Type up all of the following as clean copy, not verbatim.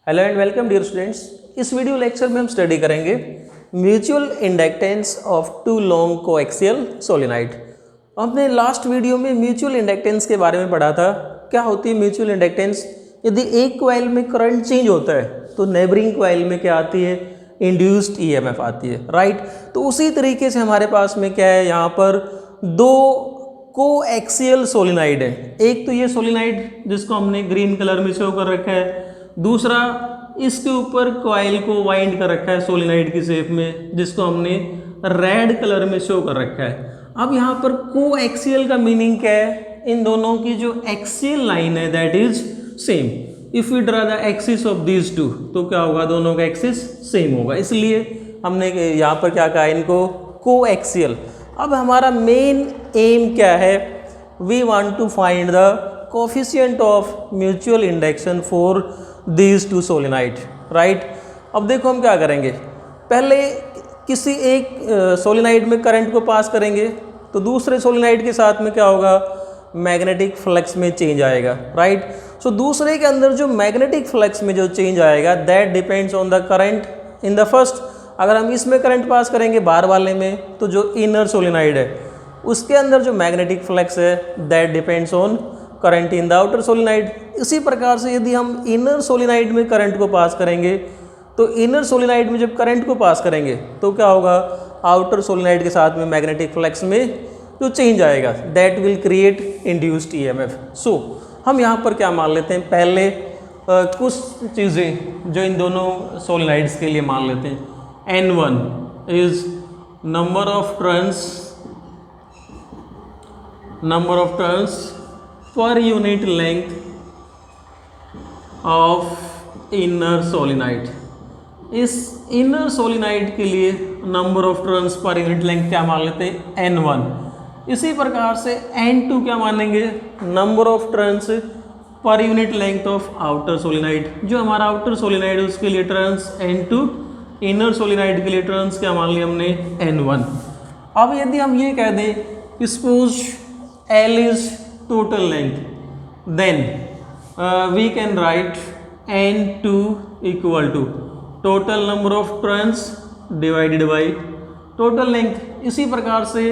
Hello and welcome dear students. इस video lecture में हम स्टडी करेंगे mutual inductance of two long coaxial solenoid. हमने लास्ट वीडियो में म्यूचुअल इंडक्टेंस के बारे में पढ़ा था। क्या होती है म्यूचुअल इंडक्टेंस? यदि एक कॉइल में करंट चेंज होता है तो नेबरिंग कॉइल में क्या आती है? इंड्यूस्ड ईएमएफ आती है, राइट। तो उसी तरीके से हमारे पास में क्या है, यहाँ पर दो कोएक्सियल सोलेनॉइड है। एक तो ये सोलेनॉइड जिसको हमने ग्रीन कलर में शो कर रखा है, दूसरा इसके ऊपर कॉइल को वाइंड कर रखा है सोलेनॉइड की शेप में, जिसको हमने रेड कलर में शो कर रखा है। अब यहाँ पर कोएक्सियल का मीनिंग क्या है? इन दोनों की जो एक्सियल लाइन है that is same. If we draw the axis of these two, तो क्या होगा? दोनों का एक्सिस सेम होगा, इसलिए हमने यहाँ पर क्या कहा, इनको कोएक्सियल। अब हमारा मेन एम क्या है? We want to find the coefficient of mutual induction for these two solenoid, right. अब देखो हम क्या करेंगे, पहले किसी एक सोलेनॉइड में करंट को पास करेंगे तो दूसरे सोलेनॉइड के साथ में क्या होगा? मैग्नेटिक फ्लक्स में चेंज आएगा, राइट। सो दूसरे के अंदर जो मैग्नेटिक फ्लक्स में जो चेंज आएगा that depends on the current in the first. अगर हम इसमें करंट पास करेंगे बाहर वाले में, तो जो इनर सोलेनॉइड है उसके अंदर जो मैग्नेटिक फ्लक्स है that depends on current in the outer solenoid. इसी प्रकार से यदि हम इनर सोलेनॉइड में करंट को पास करेंगे तो इनर सोलेनॉइड में जब करंट को पास करेंगे तो क्या होगा? आउटर सोलेनॉइड के साथ में मैग्नेटिक फ्लक्स में जो चेंज आएगा that will create induced EMF. So हम यहाँ पर क्या मान लेते हैं, पहले कुछ चीज़ें जो इन दोनों सोलेनॉइड्स के लिए मान लेते हैं। N1 is number of turns per unit length of inner solenoid. इस इनर सोलेनॉइड के लिए number of turns per unit length क्या मान लेते हैं? N1। इसी प्रकार से N2 क्या मानेंगे? Number of turns per unit length of outer solenoid. जो हमारा आउटर सोलेनॉइड है उसके लिए टर्न्स N2, इनर सोलेनॉइड के लिए टर्न्स क्या मान लिया हमने? N1। अब यदि हम ये कह दें कि suppose L is total length, then we can write N2 equal to total number of turns divided by total length। इसी प्रकार से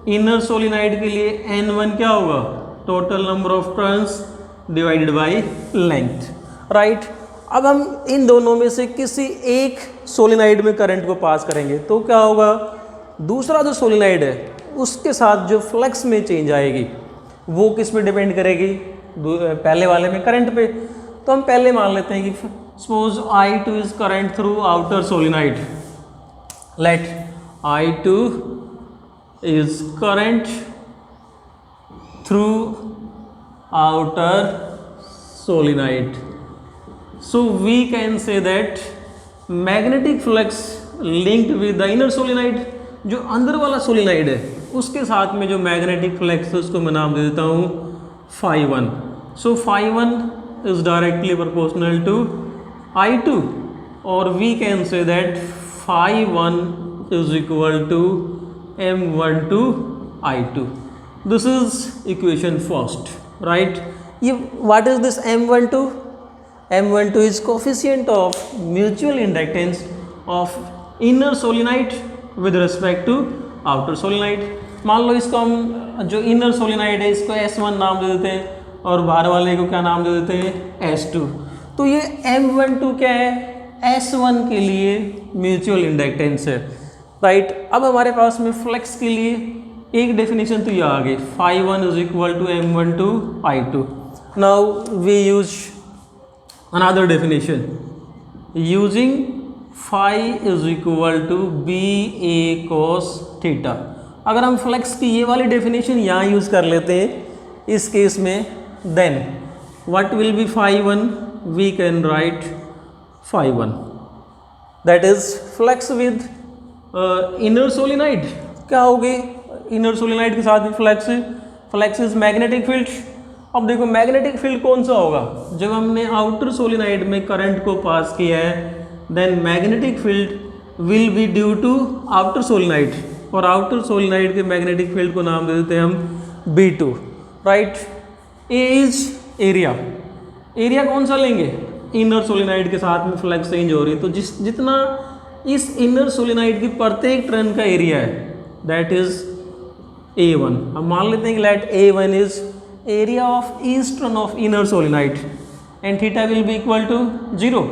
इनर सोलेनॉइड के लिए N1 क्या होगा? total number of turns divided by length, right। अब हम इन दोनों में से किसी एक सोलेनॉइड में करंट को पास करेंगे तो क्या होगा? दूसरा जो सोलेनॉइड है उसके साथ जो फ्लक्स में चेंज आएगी वो किस पे डिपेंड करेगी? पहले वाले में करंट पे। तो हम पहले मान लेते हैं कि suppose I2 is current through outer solenoid. Let I2 is current through outer solenoid. So we can say that magnetic flux linked with the inner solenoid. जो अंदर वाला सोलेनॉइड है उसके साथ में जो मैग्नेटिक फ्लक्स है उसको मैं नाम दे देता हूँ φ1। So φ1 is directly proportional to I2 और we can say that φ1 is equal to M12 I2। This is equation first, right. ये what is this M12? M12 is coefficient of mutual inductance of inner solenoid with respect to outer solenoid. मान लो इसको हम जो inner solenoid है इसको S1 नाम दे देते हैं और बाहर वाले को क्या नाम दे देते हैं? S2। तो ये M12 क्या है? S1 के लिए म्यूचुअल इंडक्टेंस है, राइट। अब हमारे पास में फ्लक्स के लिए एक डेफिनेशन तो ये आ गई, φ1 is equal to M12 I2। Now we use another definition using phi is equal to BA cos theta. अगर हम फ्लक्स की ये वाली डेफिनेशन यहाँ यूज़ कर लेते हैं इस केस में, then what will be φ1? We can write φ1 that is flux with inner solenoid. क्या होगी? इनर सोलेनॉइड के साथ में फ्लक्स इज मैग्नेटिक फील्ड। अब देखो मैग्नेटिक फील्ड कौन सा होगा? जब हमने आउटर सोलेनॉइड में करंट को पास किया है then magnetic field will be due to outer solenoid, और आउटर सोलेनॉइड के मैग्नेटिक फील्ड को नाम दे देते हैं हम B2, right. A is area. Area कौन सा लेंगे? इनर सोलिनॉइड के साथ में फ्लक्स चेंज हो रही है, तो जितना इस इनर सोलिनॉइड की प्रत्येक टर्न का एरिया है दैट इज A1। हम मान लेते हैं कि let A1 is area of each turn of inner solenoid and theta will be equal to 0।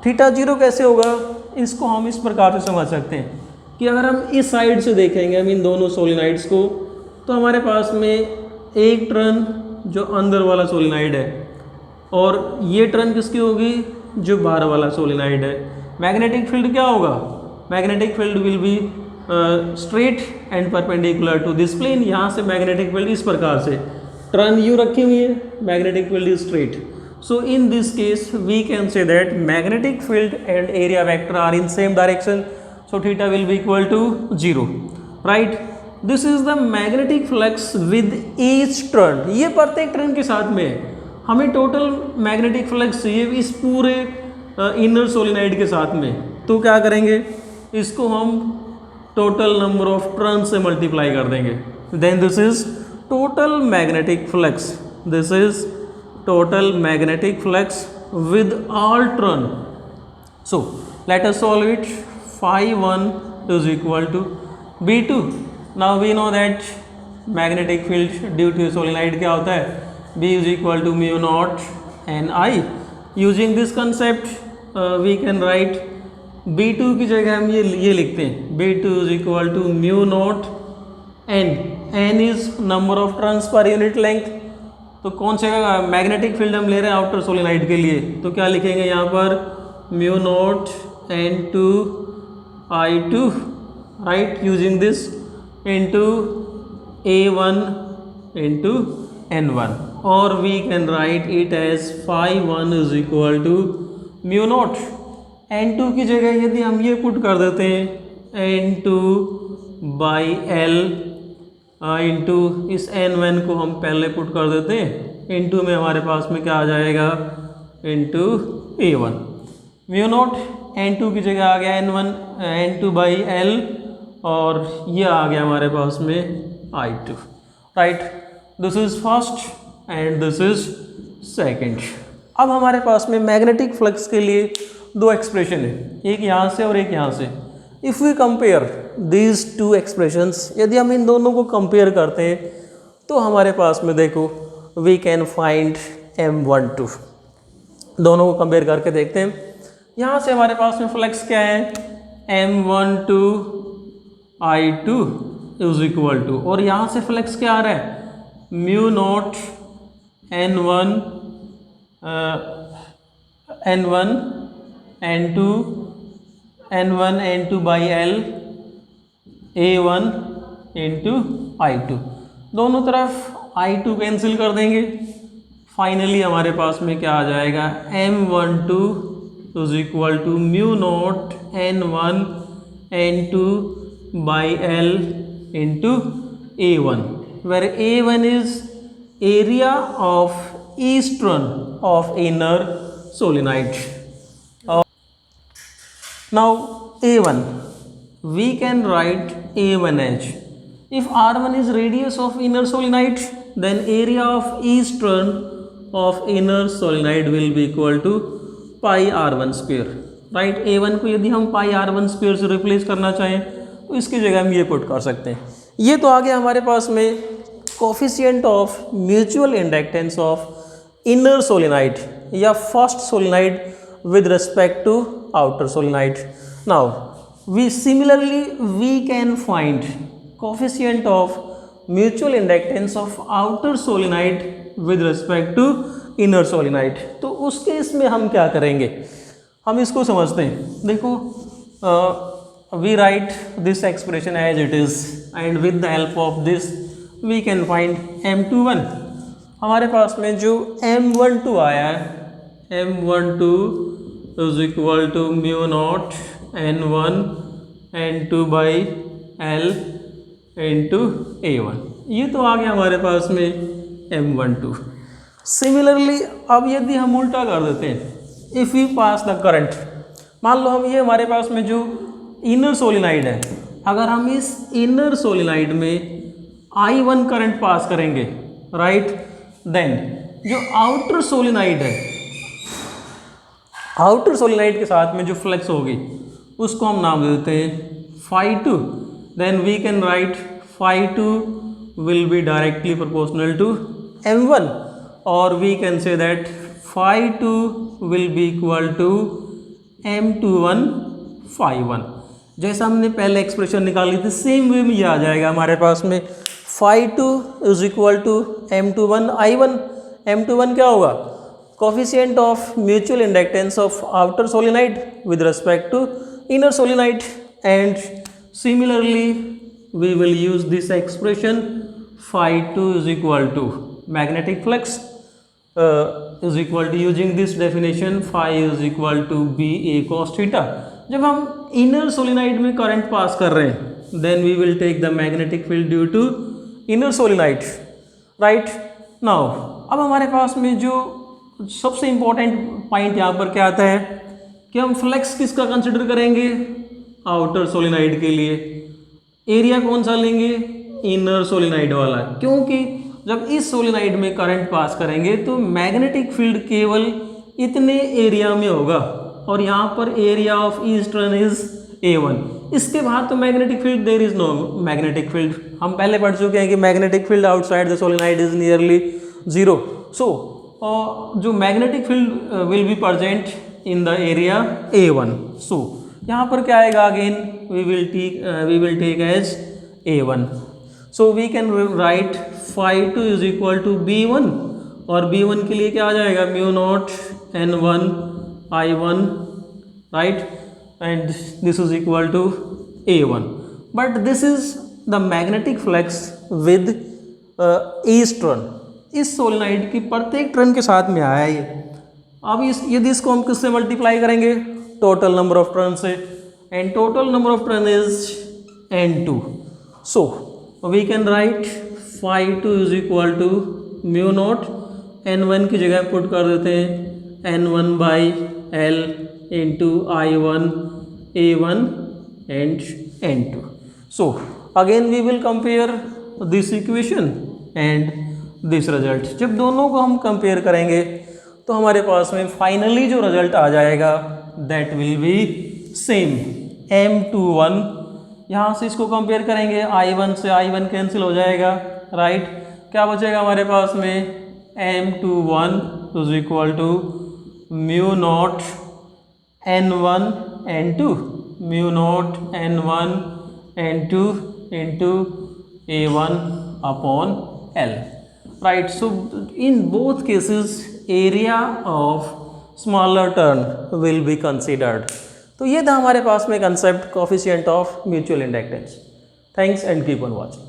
Theta 0 कैसे होगा, इसको हम इस प्रकार से समझ सकते हैं कि अगर हम इस साइड से देखेंगे हम इन दोनों सोलिनॉइड्स को, तो हमारे पास में एक टर्न जो अंदर वाला सोलिनॉइड है और ये टर्न किसकी होगी, जो बाहर वाला सोलिनॉइड है। मैग्नेटिक फील्ड क्या होगा, magnetic field will be straight and perpendicular to this plane. यहाँ से मैग्नेटिक फील्ड इस प्रकार से टर्न यू रखी हुई है, magnetic field is straight. So in this case we can say that magnetic field and area vector are in same direction, so theta will be equal to 0, right? This is the magnetic flux with each turn। ये प्रत्येक turn के साथ में हमें total magnetic flux चाहिए इस पूरे inner solenoid के साथ में, तो क्या करेंगे, इसको हम टोटल नंबर ऑफ टर्न से मल्टीप्लाई कर देंगे। Then this is total magnetic flux, this is total magnetic flux with all turn। So let us solve it। phi 1 is equal to B2। now we know that magnetic field due to solenoid क्या होता है, B is equal to mu naught n I। using this concept we can write B2 की जगह हम ये लिखते हैं, B2 is equal to mu naught n is number of turns per unit length। तो कौन से मैग्नेटिक फील्ड हम ले रहे हैं आउटर सोलिनॉइड के लिए, तो क्या लिखेंगे यहाँ पर, mu naught n2 I2, right, using this into A1 into N1, और we can write it as phi 1 is equal to mu naught n2 की जगह यदि हम ये पुट कर देते हैं n2 बाई L इंटू इस N1 को हम पहले पुट कर देते हैं, इंटू में हमारे पास में क्या आ जाएगा, into A1। Mu naught N2 की जगह आ गया N2 बाई L, और ये आ गया हमारे पास में I2, right. This is first and this is second. अब हमारे पास में मैग्नेटिक फ्लक्स के लिए दो एक्सप्रेशन है, एक यहाँ से और एक यहाँ से। If we compare these two expressions, यदि हम इन दोनों को कंपेयर करते हैं तो हमारे पास में देखो वी कैन फाइंड M12। दोनों को कंपेयर करके देखते हैं। यहाँ से हमारे पास में फ्लक्स क्या है, M12 I2 is equal to, और यहाँ से फ्लक्स क्या आ रहा है, mu naught N1 N2 by L A1 into I2। दोनों तरफ I2 कैंसिल कर देंगे, फाइनली हमारे पास में क्या आ जाएगा, M12 is equal to mu naught N1 N2 by L into A1, where A1 is area of each turn of inner solenoid. Now A1, we can write A1 as, if R1 is radius of inner solenoid, then area of each turn of inner solenoid will be equal to pi R1 square, right। A1 को यदि हम pi R1 square से replace करना चाहें तो इसकी जगह हम ये पुट कर सकते हैं। ये तो आ गया हमारे पास में coefficient of mutual inductance of inner solenoid या first solenoid with respect to outer solenoid। now we can find coefficient of mutual inductance of outer solenoid with respect to inner solenoid। तो उस केस में हम क्या करेंगे, हम इसको समझते हैं। देखो we write this expression as it is and with the help of this we can find M21। हमारे पास में जो M12 आया है, M12 is equal to mu naught N1 N2 by L into A1, ये तो आ गया हमारे पास में M12। सिमिलरली अब यदि हम उल्टा कर देते हैं, if we pass the current, मान लो हम ये हमारे पास में जो इनर सोलिनॉइड है, अगर हम इस इनर सोलिनॉइड में I1 करंट पास करेंगे, राइट, देन जो आउटर सोलिनॉइड है आउटर सोलिनॉइड के साथ में जो फ्लेक्स होगी उसको हम नाम दे देते हैं phi2. Then we can write phi2 will be directly proportional to m1, or we can say that phi2 will be equal to m21 phi1. जैसा हमने पहले एक्सप्रेशन निकाली थी सेम वे में ये आ जाएगा हमारे पास में phi2 is equal to m21 i1. m21 क्या होगा? Coefficient of mutual inductance of outer solenoid with respect to inner solenoid. And similarly we will use this expression phi2 is equal to magnetic flux is equal to, using this definition, phi is equal to ba cos theta. जब हम inner solenoid में current pass कर रहे हैं then we will take the magnetic field due to inner solenoid. Right now अब हमारे पास में जो सबसे इंपॉर्टेंट पॉइंट यहाँ पर क्या आता है कि हम फ्लेक्स किसका कंसिडर करेंगे? आउटर सोलिनॉइड के लिए. एरिया कौन सा लेंगे? इनर सोलिनॉइड वाला, क्योंकि जब इस सोलिनॉइड में करंट पास करेंगे तो मैग्नेटिक फील्ड केवल इतने एरिया में होगा और यहाँ पर area of each turn is A1. इसके बाद तो magnetic field there is no magnetic field. हम पहले पढ़ चुके हैं कि magnetic field outside the solenoid is nearly zero. So जो magnetic field will be present in the area A1. So यहाँ पर क्या आएगा? Again we will take as A1. So we can write phi2 is equal to B1, और B1 के लिए क्या आ जाएगा? Mu naught N1 I1, right, and this is equal to A1. But this is the magnetic flux with each turn. इस solenoid की प्रत्येक turn के साथ में आया ये. अब यदि इसको हम किससे मल्टीप्लाई करेंगे? टोटल नंबर ऑफ टर्न से, and total number of turn is n2. So we can write phi2 is equal to mu naught n1 की जगह पुट कर देते हैं n1 by L into I1 A1 and n2. So again we will compare this equation and this result. जब दोनों को हम compare करेंगे तो हमारे पास में फाइनली जो रिजल्ट आ जाएगा that will be same. M21, यहाँ से इसको कंपेयर करेंगे I1 से, I1 कैंसिल हो जाएगा. राइट क्या बचेगा हमारे पास में? M21 is equal to mu naught N1 N2, mu naught N1 N2 into A1 upon L. Right so in both cases area of smaller turn will be considered. तो ये था हमारे पास में concept coefficient of mutual inductance. Thanks and keep on watching.